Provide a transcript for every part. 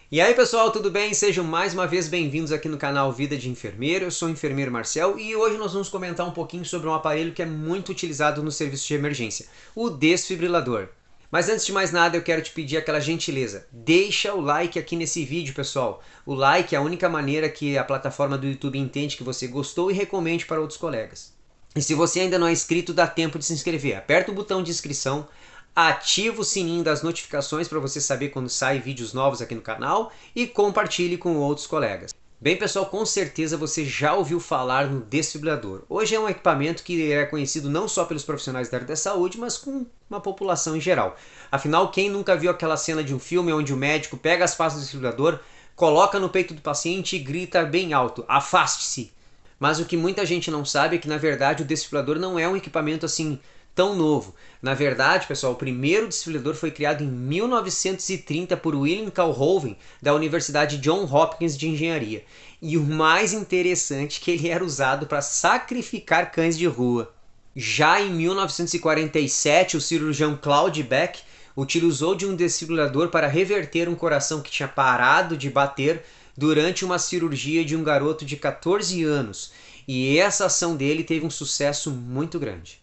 E aí pessoal, tudo bem? Sejam mais uma vez bem-vindos aqui no canal Vida de Enfermeiro. Eu sou o enfermeiro Marcel e hoje nós vamos comentar um pouquinho sobre um aparelho que é muito utilizado no serviço de emergência, o desfibrilador. Mas antes de mais nada eu quero te pedir aquela gentileza, deixa o like aqui nesse vídeo pessoal. O like é a única maneira que a plataforma do YouTube entende que você gostou e recomende para outros colegas. E se você ainda não é inscrito, dá tempo de se inscrever. Aperta o botão de inscrição, ativa o sininho das notificações para você saber quando saem vídeos novos aqui no canal e compartilhe com outros colegas. Bem pessoal, com certeza você já ouviu falar no desfibrilador. Hoje é um equipamento que é conhecido não só pelos profissionais da área da saúde, mas com uma população em geral. Afinal, quem nunca viu aquela cena de um filme onde o médico pega as pastas do desfibrilador, coloca no peito do paciente e grita bem alto, afaste-se! Mas o que muita gente não sabe é que na verdade o desfibrilador não é um equipamento assim tão novo. Na verdade, pessoal, o primeiro desfibrilador foi criado em 1930 por William Calhoun, da Universidade Johns Hopkins de Engenharia. E o mais interessante é que ele era usado para sacrificar cães de rua. Já em 1947, o cirurgião Claude Beck utilizou de um desfibrilador para reverter um coração que tinha parado de bater durante uma cirurgia de um garoto de 14 anos. E essa ação dele teve um sucesso muito grande.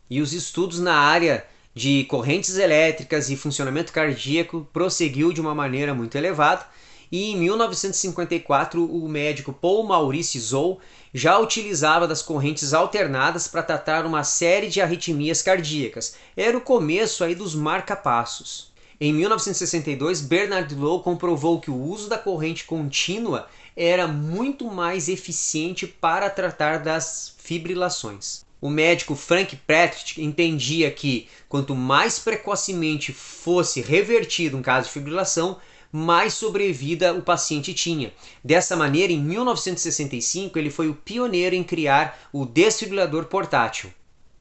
E os estudos na área de correntes elétricas e funcionamento cardíaco prosseguiu de uma maneira muito elevada, e em 1954 o médico Paul Maurice Zou já utilizava das correntes alternadas para tratar uma série de arritmias cardíacas. Era o começo aí dos marca-passos. Em 1962, Bernard Low comprovou que o uso da corrente contínua era muito mais eficiente para tratar das fibrilações. O médico Frank Patrick entendia que quanto mais precocemente fosse revertido um caso de fibrilação, mais sobrevida o paciente tinha. Dessa maneira, em 1965, ele foi o pioneiro em criar o desfibrilador portátil.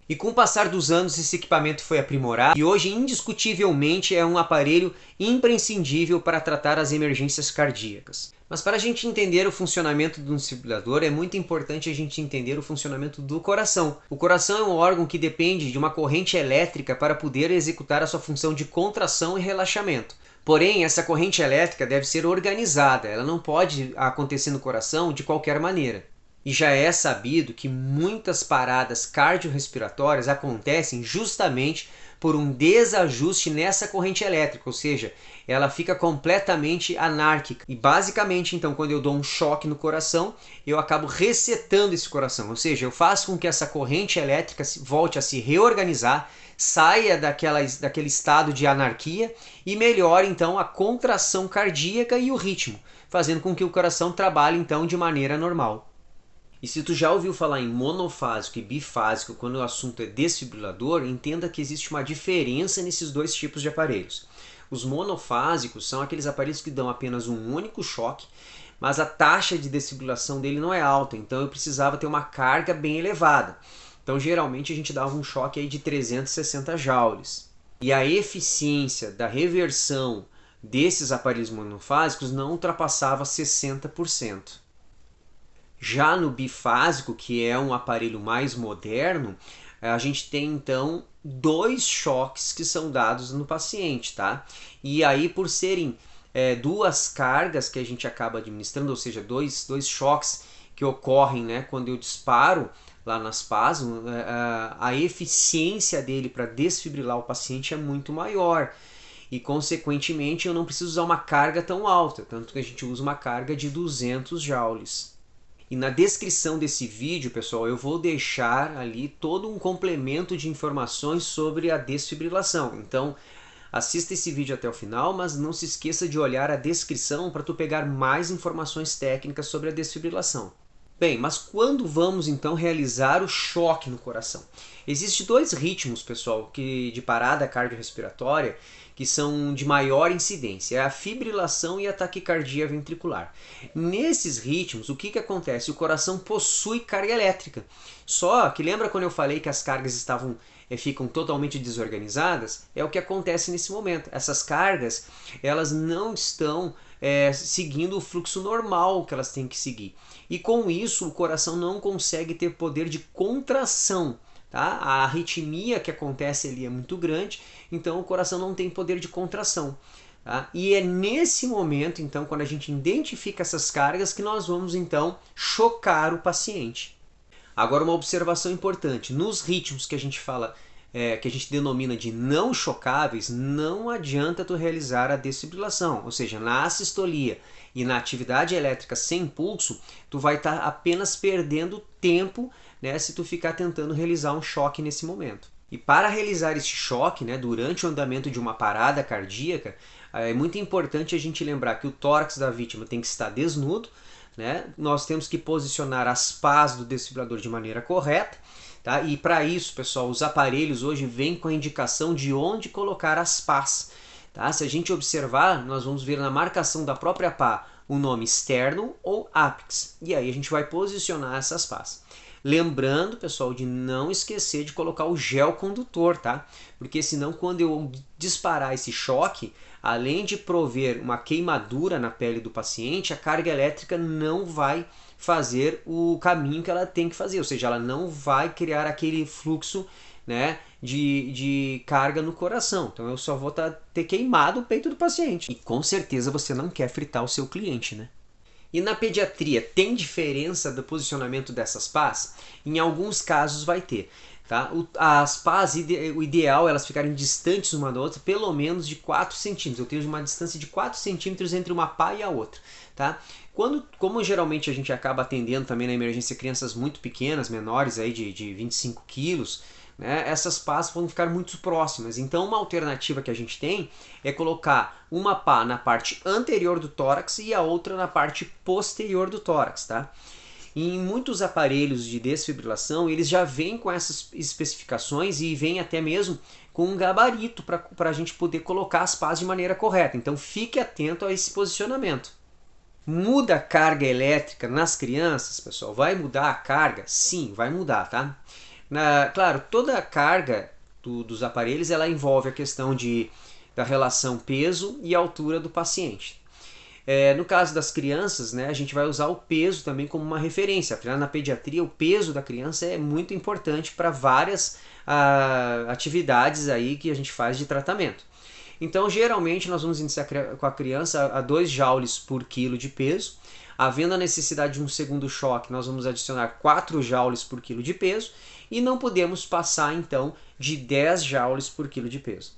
E com o passar dos anos, esse equipamento foi aprimorado e hoje, indiscutivelmente, é um aparelho imprescindível para tratar as emergências cardíacas. Mas para a gente entender o funcionamento do desfibrilador, é muito importante a gente entender o funcionamento do coração. O coração é um órgão que depende de uma corrente elétrica para poder executar a sua função de contração e relaxamento. Porém, essa corrente elétrica deve ser organizada, ela não pode acontecer no coração de qualquer maneira. E já é sabido que muitas paradas cardiorrespiratórias acontecem justamente por um desajuste nessa corrente elétrica, ou seja, ela fica completamente anárquica. E basicamente, então, quando eu dou um choque no coração, eu acabo resetando esse coração, ou seja, eu faço com que essa corrente elétrica volte a se reorganizar, saia daquele estado de anarquia e melhore então a contração cardíaca e o ritmo, fazendo com que o coração trabalhe então de maneira normal. E se tu já ouviu falar em monofásico e bifásico quando o assunto é desfibrilador, entenda que existe uma diferença nesses dois tipos de aparelhos. Os monofásicos são aqueles aparelhos que dão apenas um único choque, mas a taxa de desfibrilação dele não é alta, então eu precisava ter uma carga bem elevada. Então geralmente a gente dava um choque aí de 360 joules. E a eficiência da reversão desses aparelhos monofásicos não ultrapassava 60%. Já no bifásico, que é um aparelho mais moderno, a gente tem então dois choques que são dados no paciente, tá? E aí por serem duas cargas que a gente acaba administrando, ou seja, dois choques que ocorrem, né, quando eu disparo lá nas PAs, a eficiência dele para desfibrilar o paciente é muito maior. E consequentemente eu não preciso usar uma carga tão alta, tanto que a gente usa uma carga de 200 joules. E na descrição desse vídeo, pessoal, eu vou deixar ali todo um complemento de informações sobre a desfibrilação. Então, assista esse vídeo até o final, mas não se esqueça de olhar a descrição para tu pegar mais informações técnicas sobre a desfibrilação. Bem, mas quando vamos então realizar o choque no coração? Existem dois ritmos, pessoal, de parada cardiorrespiratória que são de maior incidência, é a fibrilação e a taquicardia ventricular. Nesses ritmos, o que acontece? O coração possui carga elétrica. Só que lembra quando eu falei que as cargas ficam totalmente desorganizadas? É o que acontece nesse momento. Essas cargas, elas não estão seguindo o fluxo normal que elas têm que seguir. E com isso, o coração não consegue ter poder de contração. Tá? A arritmia que acontece ali é muito grande, então o coração não tem poder de contração. Tá? E é nesse momento, então, quando a gente identifica essas cargas, que nós vamos, então, chocar o paciente. Agora, uma observação importante: nos ritmos que a gente fala, que a gente denomina de não chocáveis, não adianta tu realizar a desfibrilação, ou seja, na assistolia e na atividade elétrica sem pulso, tu vai estar apenas perdendo tempo, né, se tu ficar tentando realizar um choque nesse momento. E para realizar esse choque, né, durante o andamento de uma parada cardíaca, é muito importante a gente lembrar que o tórax da vítima tem que estar desnudo, né? Nós temos que posicionar as pás do desfibrilador de maneira correta, tá? E para isso, pessoal, os aparelhos hoje vêm com a indicação de onde colocar as pás. Tá? Se a gente observar, nós vamos ver na marcação da própria pá o nome externo ou apex. E aí a gente vai posicionar essas pás. Lembrando, pessoal, de não esquecer de colocar o gel condutor, tá? Porque senão, quando eu disparar esse choque, além de prover uma queimadura na pele do paciente, a carga elétrica não vai fazer o caminho que ela tem que fazer, ou seja, ela não vai criar aquele fluxo, né, de carga no coração. Então eu só vou ter queimado o peito do paciente. E com certeza você não quer fritar o seu cliente, né? E na pediatria, tem diferença do posicionamento dessas pás? Em alguns casos vai ter. Tá? As pás, o ideal é elas ficarem distantes uma da outra, pelo menos de 4 centímetros. Eu tenho uma distância de 4 centímetros entre uma pá e a outra. Tá? Como geralmente a gente acaba atendendo também na emergência crianças muito pequenas, menores aí de 25 quilos, né, essas pás vão ficar muito próximas. Então uma alternativa que a gente tem é colocar uma pá na parte anterior do tórax e a outra na parte posterior do tórax. Tá? E em muitos aparelhos de desfibrilação, eles já vêm com essas especificações e vêm até mesmo com um gabarito para a gente poder colocar as pás de maneira correta. Então fique atento a esse posicionamento. Muda a carga elétrica nas crianças, pessoal? Vai mudar a carga? Sim, vai mudar, tá? Claro, toda a carga dos aparelhos ela envolve a questão da relação peso e altura do paciente. No caso das crianças, né, a gente vai usar o peso também como uma referência. Afinal, na pediatria, o peso da criança é muito importante para várias atividades aí que a gente faz de tratamento. Então, geralmente, nós vamos iniciar com a criança a 2 joules por quilo de peso. Havendo a necessidade de um segundo choque, nós vamos adicionar 4 joules por quilo de peso e não podemos passar, então, de 10 joules por quilo de peso.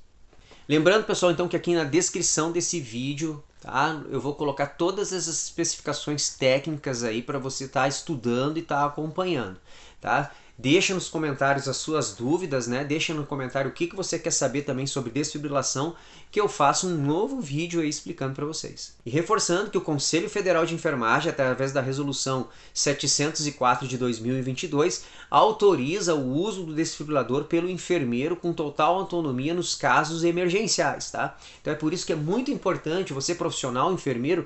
Lembrando, pessoal, então, que aqui na descrição desse vídeo, tá, eu vou colocar todas essas especificações técnicas aí para você estar estudando e estar acompanhando, tá? Deixa nos comentários as suas dúvidas, né? Deixa no comentário o que você quer saber também sobre desfibrilação, que eu faço um novo vídeo aí explicando para vocês. E reforçando que o Conselho Federal de Enfermagem, através da Resolução 704 de 2022, autoriza o uso do desfibrilador pelo enfermeiro com total autonomia nos casos emergenciais, tá? Então é por isso que é muito importante você, profissional, enfermeiro,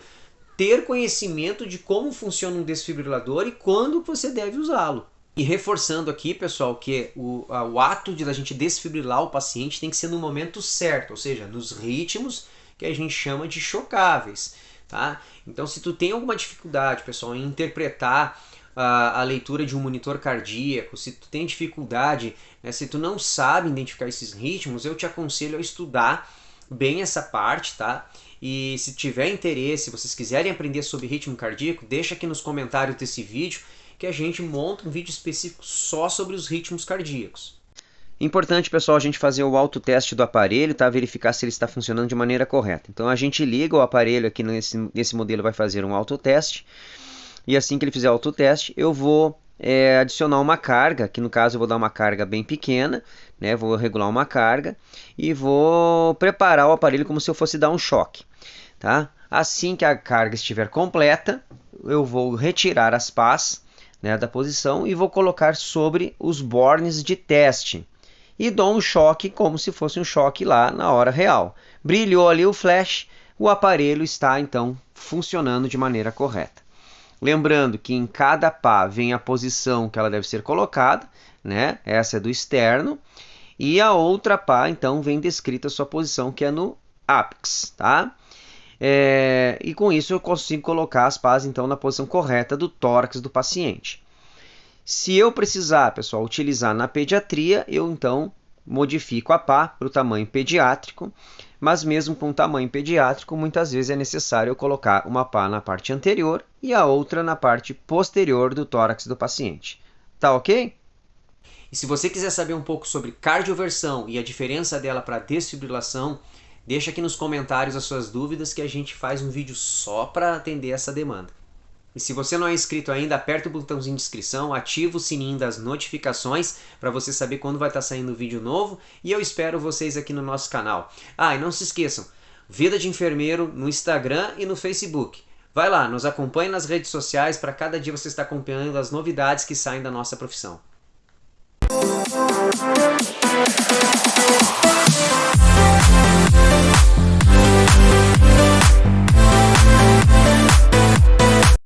ter conhecimento de como funciona um desfibrilador e quando você deve usá-lo. E reforçando aqui, pessoal, que o ato de a gente desfibrilar o paciente tem que ser no momento certo, ou seja, nos ritmos que a gente chama de chocáveis. Tá? Então, se tu tem alguma dificuldade, pessoal, em interpretar a leitura de um monitor cardíaco, se tu tem dificuldade, né, se tu não sabe identificar esses ritmos, eu te aconselho a estudar bem essa parte, tá? E se tiver interesse, se vocês quiserem aprender sobre ritmo cardíaco, deixa aqui nos comentários desse vídeo, que a gente monta um vídeo específico só sobre os ritmos cardíacos. Importante, pessoal, a gente fazer o autoteste do aparelho, tá? Verificar se ele está funcionando de maneira correta. Então a gente liga o aparelho aqui nesse modelo, vai fazer um autoteste. E assim que ele fizer o autoteste, eu vou adicionar uma carga, que no caso eu vou dar uma carga bem pequena, né? Vou regular uma carga e vou preparar o aparelho como se eu fosse dar um choque. Tá? Assim que a carga estiver completa, eu vou retirar as pás, né, da posição e vou colocar sobre os bornes de teste e dou um choque como se fosse um choque lá na hora real. Brilhou ali o flash, o aparelho está então funcionando de maneira correta. Lembrando que em cada pá vem a posição que ela deve ser colocada, né? Essa é do externo, e a outra pá então vem descrita a sua posição, que é no apex, tá? E com isso eu consigo colocar as pás então na posição correta do tórax do paciente. Se eu precisar, pessoal, utilizar na pediatria, eu então modifico a pá para o tamanho pediátrico, mas mesmo com tamanho pediátrico, muitas vezes é necessário colocar uma pá na parte anterior e a outra na parte posterior do tórax do paciente. Tá ok? E se você quiser saber um pouco sobre cardioversão e a diferença dela para desfibrilação, deixa aqui nos comentários as suas dúvidas que a gente faz um vídeo só para atender essa demanda. E se você não é inscrito ainda, aperta o botãozinho de inscrição, ativa o sininho das notificações para você saber quando vai estar saindo vídeo novo, e eu espero vocês aqui no nosso canal. Ah, e não se esqueçam, Vida de Enfermeiro no Instagram e no Facebook. Vai lá, nos acompanhe nas redes sociais para cada dia você estar acompanhando as novidades que saem da nossa profissão.